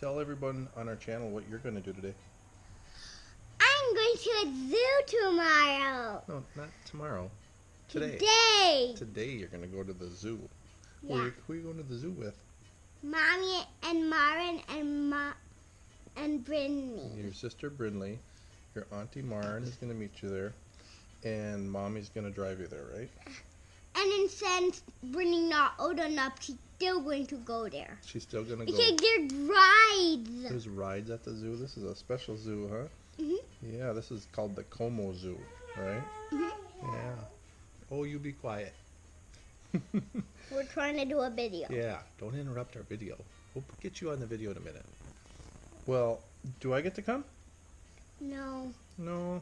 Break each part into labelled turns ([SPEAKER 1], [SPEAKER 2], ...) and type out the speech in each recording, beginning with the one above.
[SPEAKER 1] tell everyone on our channel what you're going to do today.
[SPEAKER 2] I'm going to a zoo tomorrow.
[SPEAKER 1] No, not tomorrow. Today. Today you're going to go to the zoo.
[SPEAKER 2] Yeah.
[SPEAKER 1] Who are you going to the zoo with?
[SPEAKER 2] Mommy and Marin and Brittany.
[SPEAKER 1] Your sister Brindley, your auntie Marin is going to meet you there, and Mommy's going to drive you there, right?
[SPEAKER 2] And then since Brittany's not old enough, she's still going to go there.
[SPEAKER 1] She's still going to go.
[SPEAKER 2] Because there's rides.
[SPEAKER 1] There's rides at the zoo? This is a special zoo, huh?
[SPEAKER 2] Mm-hmm.
[SPEAKER 1] Yeah, this is called the Como Zoo, right?
[SPEAKER 2] Mm-hmm.
[SPEAKER 1] Yeah. Oh, you be quiet.
[SPEAKER 2] We're trying to do a video.
[SPEAKER 1] Yeah, don't interrupt our video. We'll get you on the video in a minute. Well, do I get to come?
[SPEAKER 2] No.
[SPEAKER 1] No?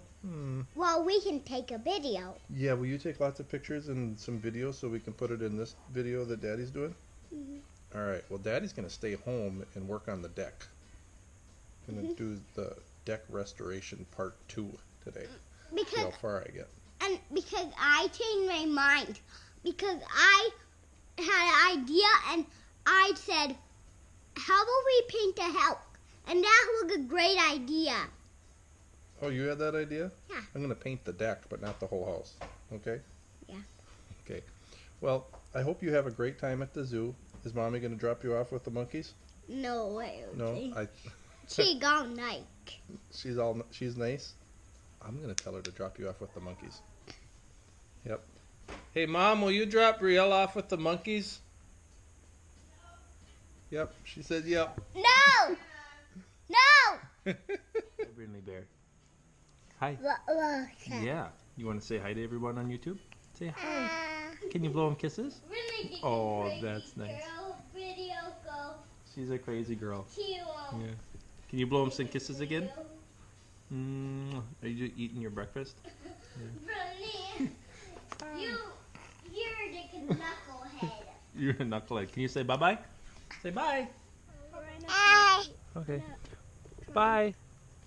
[SPEAKER 2] Well, we can take a video.
[SPEAKER 1] Yeah, will you take lots of pictures and some videos so we can put it in this video that Daddy's doing?
[SPEAKER 2] Mm-hmm.
[SPEAKER 1] Alright, well Daddy's going to stay home and work on the deck. Going to do the deck restoration part 2 today. See how far I get.
[SPEAKER 2] And because I changed my mind. Because I had an idea and I said, how about we paint the house? And that was a great idea.
[SPEAKER 1] Oh, you had that idea?
[SPEAKER 2] Yeah.
[SPEAKER 1] I'm going to paint the deck, but not the whole house. Okay?
[SPEAKER 2] Yeah.
[SPEAKER 1] Okay. Well, I hope you have a great time at the zoo. Is Mommy going to drop you off with the monkeys?
[SPEAKER 2] No way.
[SPEAKER 1] No?
[SPEAKER 2] She gone nice.
[SPEAKER 1] She's nice? I'm going to tell her to drop you off with the monkeys. Yep. Hey, Mom, will you drop Brielle off with the monkeys? Yep. She said yep.
[SPEAKER 2] No! No!
[SPEAKER 1] Hey, Brindley Bear. Hi. Yeah. You want to say hi to everyone on YouTube? Say hi. Can you blow them kisses? Oh, that's nice. She's a crazy girl. Yeah. Can you blow them some kisses again? Are you eating your breakfast? Yeah.
[SPEAKER 2] You're the knucklehead.
[SPEAKER 1] You're a knucklehead. Can you say bye-bye? Say bye.
[SPEAKER 2] Bye.
[SPEAKER 1] Okay. Bye.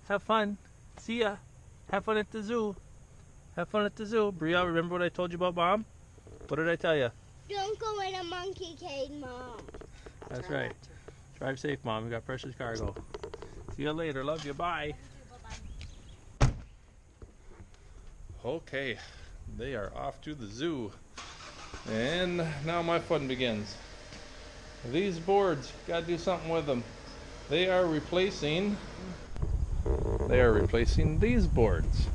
[SPEAKER 1] Have fun. See ya. Have fun at the zoo. Have fun at the zoo. Brielle, remember what I told you about Mom? What did I tell you?
[SPEAKER 2] Don't go in a monkey cage, Mom.
[SPEAKER 1] That's right. Drive safe, Mom. We got precious cargo. See you later. Love you. Bye. Okay. They are off to the zoo. And now my fun begins. These boards, gotta do something with them. They are replacing these boards.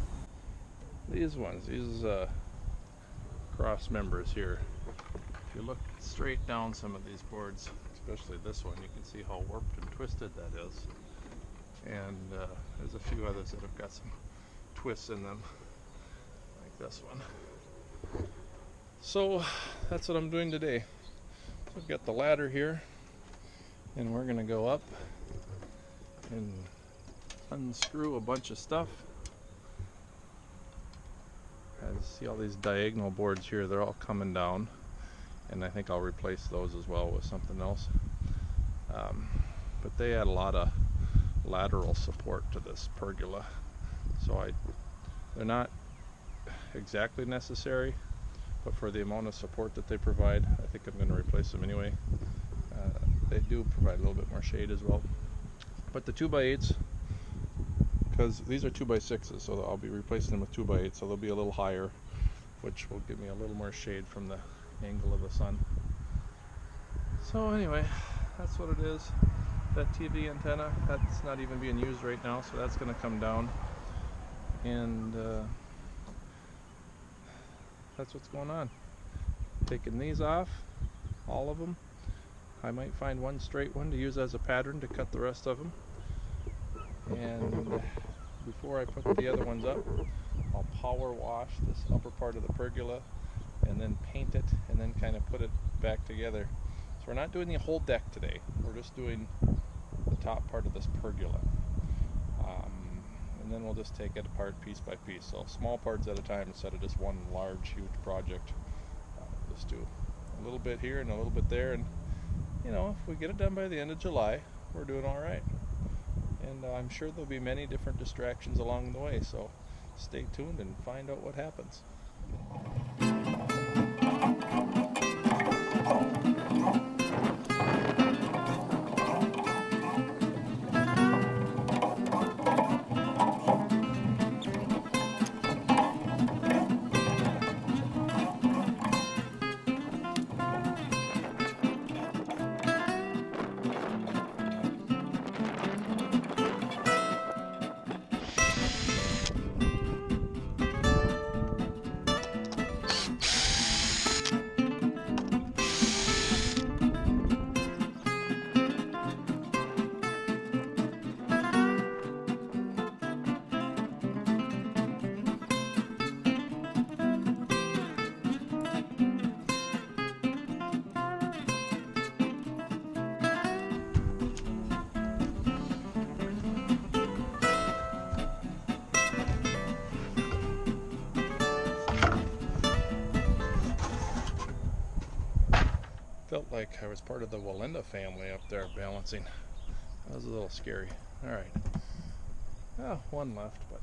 [SPEAKER 1] These ones, these cross members here. If you look straight down some of these boards, especially this one, you can see how warped and twisted that is. And there's a few others that have got some twists in them, like this one. So that's what I'm doing today. I've got the ladder here, and we're gonna go up and unscrew a bunch of stuff. See all these diagonal boards here, they're all coming down, and I think I'll replace those as well with something else. But they add a lot of lateral support to this pergola, so they're not exactly necessary, but for the amount of support that they provide, I think I'm going to replace them anyway. They do provide a little bit more shade as well. But the 2x8s, because these are 2x6s, so I'll be replacing them with 2x8s, so they'll be a little higher, which will give me a little more shade from the angle of the sun. So anyway, that's what it is. That TV antenna, that's not even being used right now, so that's going to come down. And that's what's going on. Taking these off, all of them. I might find one straight one to use as a pattern to cut the rest of them. And before I put the other ones up, I'll power wash this upper part of the pergola and then paint it and then kind of put it back together. So we're not doing the whole deck today. We're just doing the top part of this pergola. And then we'll just take it apart piece by piece. So small parts at a time instead of just one large, huge project. Just do a little bit here and a little bit there. And, you know, if we get it done by the end of July, we're doing all right. And I'm sure there'll be many different distractions along the way. So stay tuned and find out what happens. Felt like I was part of the Walinda family up there balancing. That was a little scary. Alright. Oh, one left, but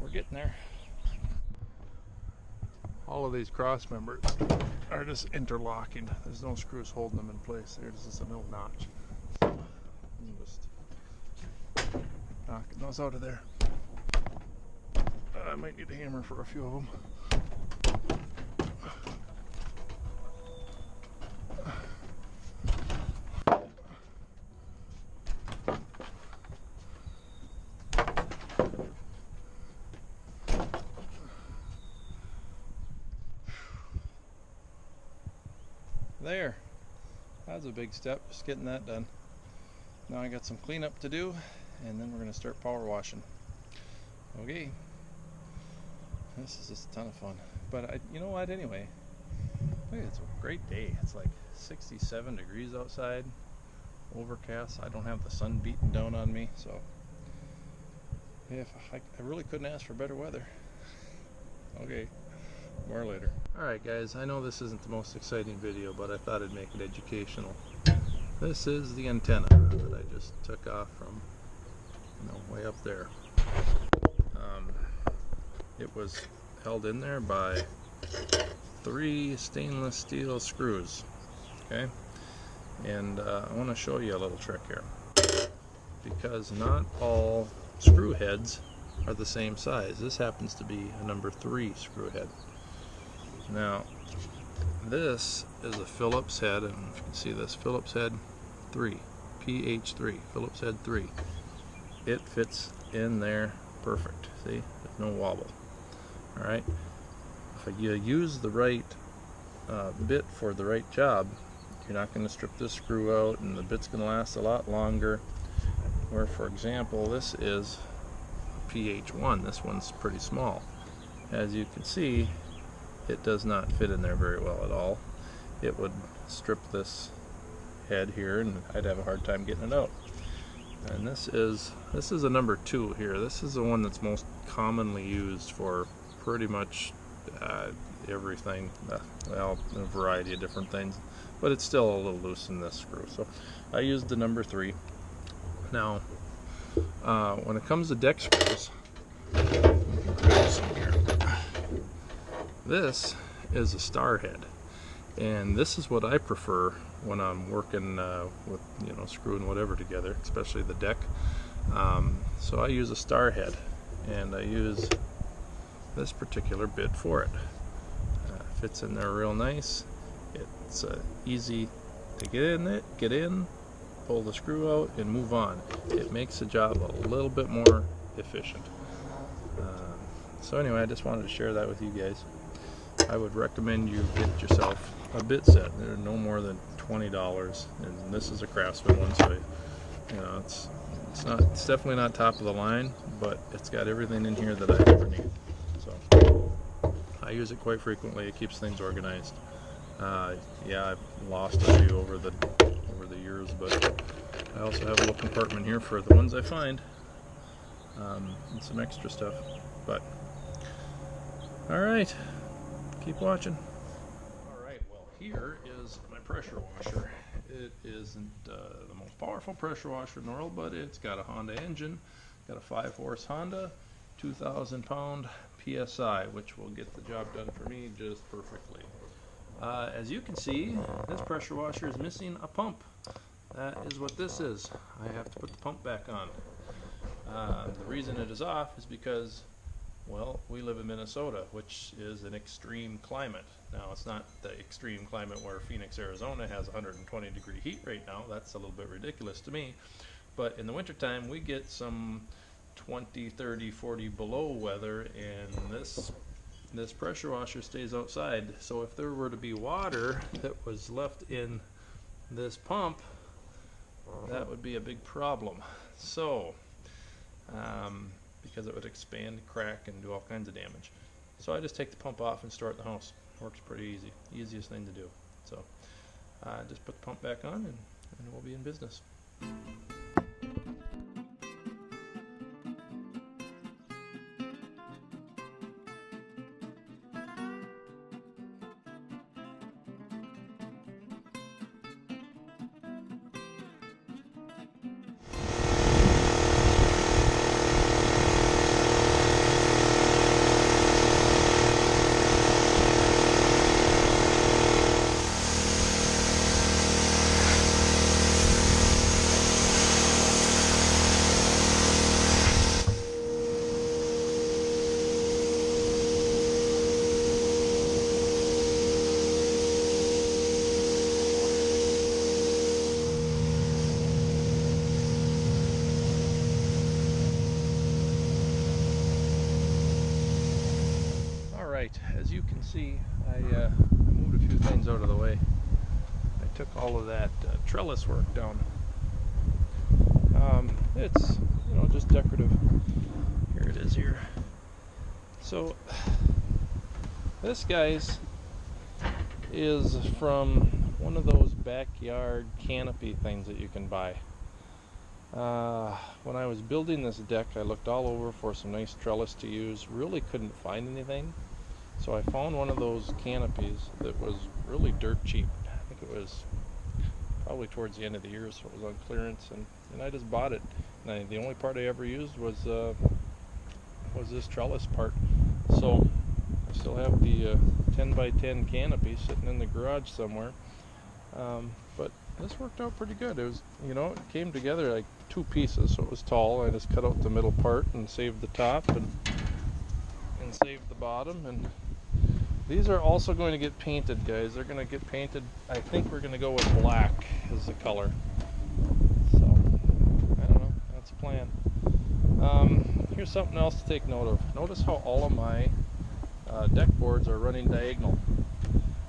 [SPEAKER 1] we're getting there. All of these cross members are just interlocking. There's no screws holding them in place. There's just a little notch. So I'm just knocking those out of there. I might need a hammer for a few of them. There, that was a big step, just getting that done. Now I got some cleanup to do, and then we're going to start power washing. Okay, this is just a ton of fun. But you know what, anyway, look, it's a great day. It's like 67 degrees outside, overcast. I don't have the sun beating down on me, so yeah, I really couldn't ask for better weather. Okay, more later. Alright guys, I know this isn't the most exciting video, but I thought I'd make it educational. This is the antenna that I just took off from, way up there. It was held in there by 3 stainless steel screws. Okay, and I want to show you a little trick here, because not all screw heads are the same size. This happens to be a number 3 screw head. Now, this is a Phillips head, and if you can see this, Phillips head 3, PH3, Phillips head 3. It fits in there perfect. See, there's no wobble. All right. If you use the right bit for the right job, you're not going to strip this screw out, and the bit's going to last a lot longer. Where, for example, this is PH1. This one's pretty small. As you can see, it does not fit in there very well at all. It would strip this head here, and I'd have a hard time getting it out. And this is a number 2 here. This is the one that's most commonly used for pretty much everything. Well, a variety of different things, but it's still a little loose in this screw. So I used the number 3. Now, when it comes to deck screws, this is a star head, and this is what I prefer when I'm working with screwing whatever together, especially the deck. So I use a star head, and I use this particular bit for it. Fits in there real nice. It's easy to get in, pull the screw out, and move on. It makes the job a little bit more efficient. So anyway, I just wanted to share that with you guys. I would recommend you get yourself a bit set. They're no more than $20, and this is a Craftsman one, so it's definitely not top of the line, but it's got everything in here that I ever need. So I use it quite frequently. It keeps things organized. Yeah, I've lost a few over the years, but I also have a little compartment here for the ones I find, and some extra stuff. But all right, keep watching. All right, well, here is my pressure washer. It isn't the most powerful pressure washer in the world, but it's got a Honda engine, got a 5-horse Honda, 2,000 pound PSI, which will get the job done for me just perfectly. As you can see, this pressure washer is missing a pump. That is what this is. I have to put the pump back on. The reason it is off is because, well, we live in Minnesota, which is an extreme climate. Now, it's not the extreme climate where Phoenix, Arizona has 120-degree heat right now. That's a little bit ridiculous to me. But in the wintertime, we get some 20, 30, 40 below weather, and this pressure washer stays outside. So if there were to be water that was left in this pump, that would be a big problem. So, because it would expand, crack, and do all kinds of damage. So I just take the pump off and store it in the house. Works pretty easy. Easiest thing to do. So just put the pump back on, and we'll be in business. as you can see, I moved a few things out of the way. I took all of that trellis work down. It's, you know, just decorative. Here it is here. So this, guys, is from one of those backyard canopy things that you can buy. When I was building this deck, I looked all over for some nice trellis to use. Really couldn't find anything. So I found one of those canopies that was really dirt cheap. I think it was probably towards the end of the year, so it was on clearance, and I just bought it. And the only part I ever used was this trellis part. So I still have the 10 by 10 canopy sitting in the garage somewhere. But this worked out pretty good. It was, you know, it came together like two pieces, so it was tall. I just cut out the middle part and saved the top and saved the bottom. And these are also going to get painted, guys. They're going to get painted. I think we're going to go with black as the color. So I don't know. That's the plan. Here's something else to take note of. Notice how all of my deck boards are running diagonal.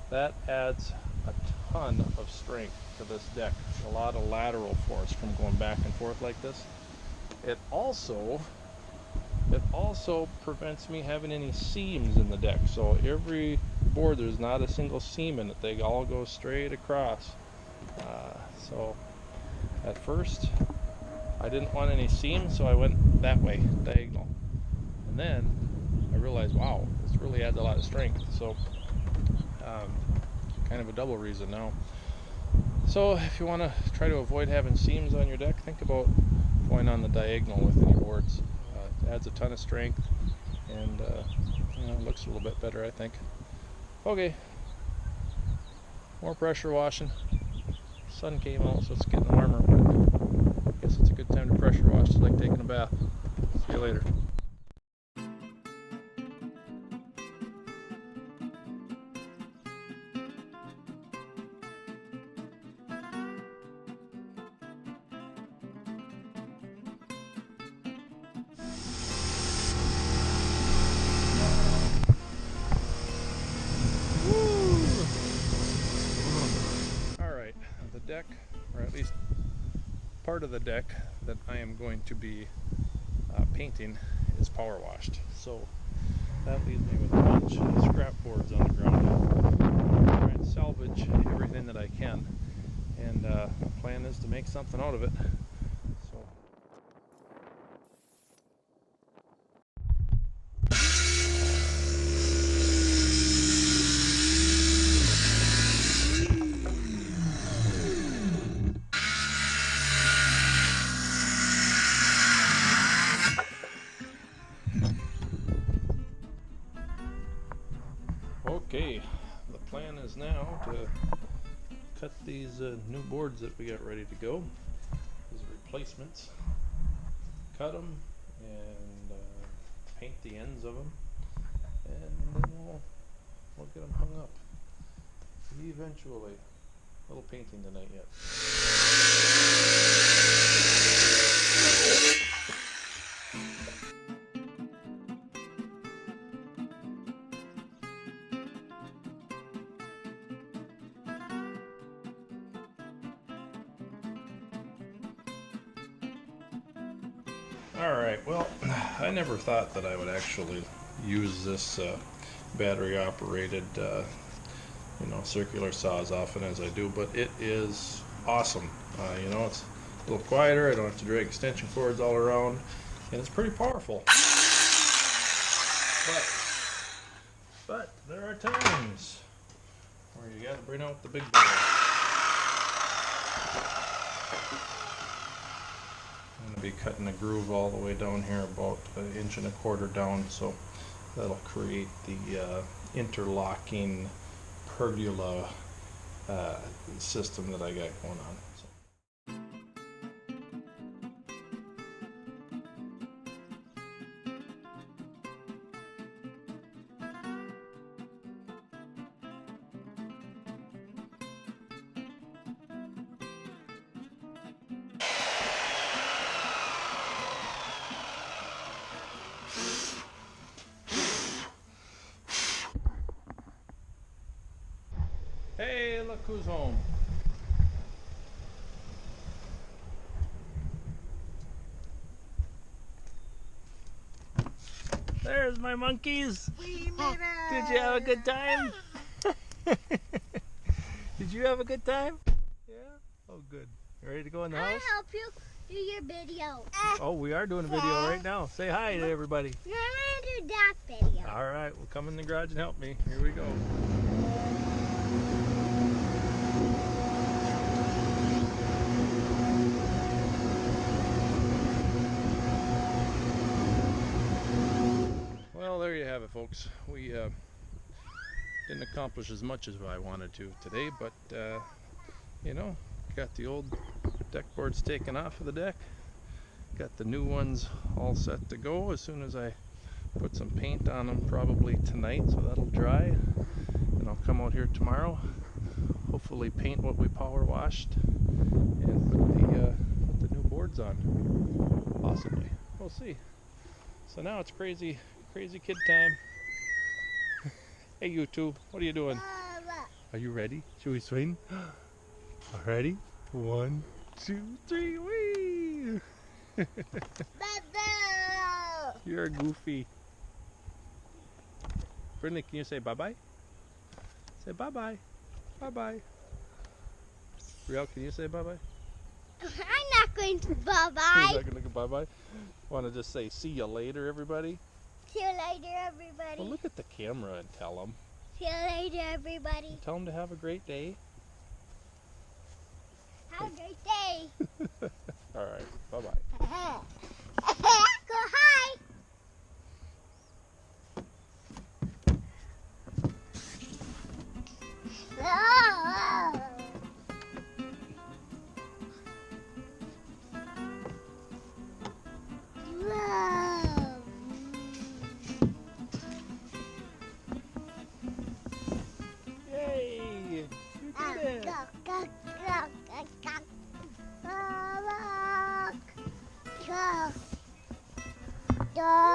[SPEAKER 1] That adds a ton of strength to this deck. A lot of lateral force from going back and forth like this. It also prevents me having any seams in the deck. So every board, there's not a single seam in it. They all go straight across. So at first I didn't want any seams, so I went that way, diagonal. And then I realized, wow, this really adds a lot of strength. So kind of a double reason now. So if you want to try to avoid having seams on your deck, think about going on the diagonal with any boards. It adds a ton of strength, and you know, it looks a little bit better, I think. Okay, more pressure washing. Sun came out, so it's getting warmer, but I guess it's a good time to pressure wash. It's like taking a bath. See you later. Deck, or at least part of the deck that I am going to be painting, is power washed. So that leaves me with a bunch of scrap boards on the ground. I'm trying to salvage everything that I can, and the plan is to make something out of it. So okay, the plan is now to cut these new boards that we got ready to go, these replacements, cut them and paint the ends of them, and then we'll get them hung up eventually. A little painting tonight yet. Alright, well, I never thought that I would actually use this battery operated you know, circular saw as often as I do, but it is awesome. You know, it's a little quieter. I don't have to drag extension cords all around, and it's pretty powerful. But there are times where you got to bring out the big boy. I'm going to be cutting a groove all the way down here, about 1.25 inches down, so that'll create the interlocking pergola system that I got going on. Hey, look who's home. There's my monkeys.
[SPEAKER 3] We made it!
[SPEAKER 1] Did you have a good time? Did you have a good time? Yeah? Oh, good. You ready to go in the
[SPEAKER 2] I'll
[SPEAKER 1] house?
[SPEAKER 2] help you do your video.
[SPEAKER 1] Oh, we are doing a video right now. Say hi to everybody.
[SPEAKER 2] I'm gonna do that video.
[SPEAKER 1] All right, well, come in the garage and help me. Here we go. Well, there you have it, folks. We didn't accomplish as much as I wanted to today, but you know, got the old deck boards taken off of the deck. Got the new ones all set to go as soon as I put some paint on them, probably tonight, so that'll dry. And I'll come out here tomorrow, hopefully paint what we power washed, and put the new boards on. Possibly. We'll see. So now it's crazy kid time. Hey, you two, what are you doing? Are you ready? Should we swing? Ready? 1, 2, 3, whee! You're goofy. Brindley, can you say bye-bye? Say bye-bye. Bye-bye. Riel, can you say bye-bye?
[SPEAKER 2] I'm not going to
[SPEAKER 1] You're
[SPEAKER 2] bye-bye.
[SPEAKER 1] not going to go bye-bye? Want to just say see you later, everybody?
[SPEAKER 2] See you later, everybody.
[SPEAKER 1] Well, look at the camera and tell them.
[SPEAKER 2] See you later, everybody.
[SPEAKER 1] Tell them to have a great day.
[SPEAKER 2] Have a great day.
[SPEAKER 1] All right, bye-bye.
[SPEAKER 2] Go hi.
[SPEAKER 1] Yay! You did it!
[SPEAKER 2] Go.